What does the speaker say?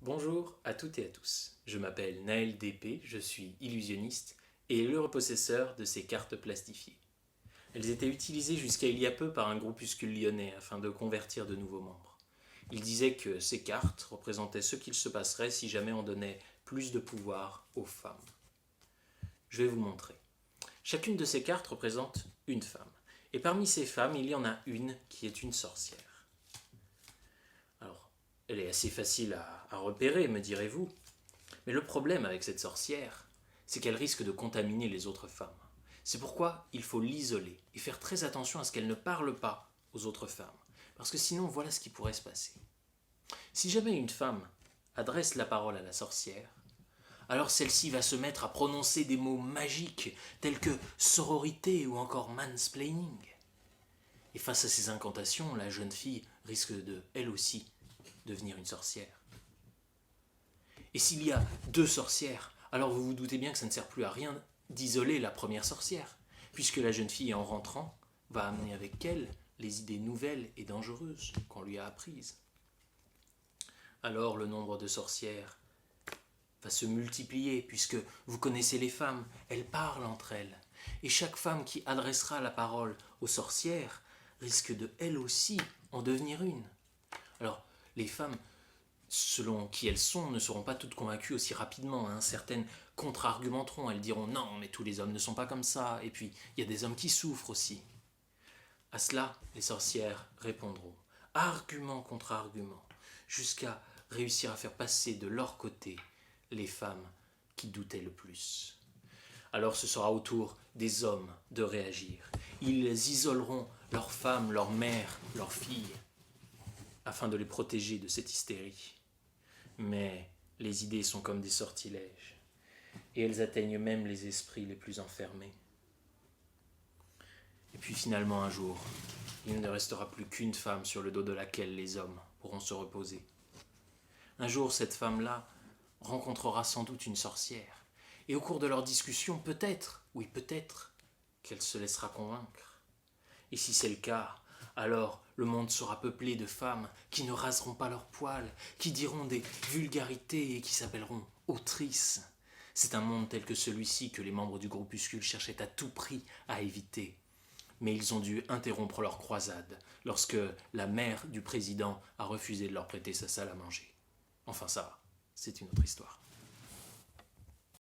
Bonjour à toutes et à tous, je m'appelle Naël DP, je suis illusionniste et le repossesseur de ces cartes plastifiées. Elles étaient utilisées jusqu'à il y a peu par un groupuscule lyonnais afin de convertir de nouveaux membres. Il disait que ces cartes représentaient ce qu'il se passerait si jamais on donnait plus de pouvoir aux femmes. Je vais vous montrer. Chacune de ces cartes représente une femme. Et parmi ces femmes, il y en a une qui est une sorcière. Alors, elle est assez facile à repérer, me direz-vous. Mais le problème avec cette sorcière, c'est qu'elle risque de contaminer les autres femmes. C'est pourquoi il faut l'isoler et faire très attention à ce qu'elle ne parle pas aux autres femmes. Parce que sinon, voilà ce qui pourrait se passer. Si jamais une femme adresse la parole à la sorcière, alors celle-ci va se mettre à prononcer des mots magiques tels que sororité ou encore mansplaining. Et face à ces incantations, la jeune fille risque de, elle aussi, devenir une sorcière. Et s'il y a deux sorcières, alors vous vous doutez bien que ça ne sert plus à rien d'isoler la première sorcière, puisque la jeune fille, en rentrant, va amener avec elle les idées nouvelles et dangereuses qu'on lui a apprises. Alors le nombre de sorcières va se multiplier, puisque vous connaissez les femmes, elles parlent entre elles. Et chaque femme qui adressera la parole aux sorcières risque de, elle aussi, en devenir une. Alors, les femmes, selon qui elles sont, ne seront pas toutes convaincues aussi rapidement. Certaines contre-argumenteront, elles diront non, mais tous les hommes ne sont pas comme ça, et puis il y a des hommes qui souffrent aussi. À cela, les sorcières répondront, argument contre argument, jusqu'à réussir à faire passer de leur côté les femmes qui doutaient le plus. Alors ce sera au tour des hommes de réagir. Ils isoleront leurs femmes, leurs mères, leurs filles, afin de les protéger de cette hystérie. Mais les idées sont comme des sortilèges, et elles atteignent même les esprits les plus enfermés. Et puis finalement un jour, il ne restera plus qu'une femme sur le dos de laquelle les hommes pourront se reposer. Un jour, cette femme-là rencontrera sans doute une sorcière, et au cours de leur discussion, peut-être, oui peut-être, qu'elle se laissera convaincre. Et si c'est le cas, alors le monde sera peuplé de femmes qui ne raseront pas leurs poils, qui diront des vulgarités et qui s'appelleront autrices. C'est un monde tel que celui-ci que les membres du groupuscule cherchaient à tout prix à éviter. Mais ils ont dû interrompre leur croisade lorsque la mère du président a refusé de leur prêter sa salle à manger. Enfin ça, c'est une autre histoire.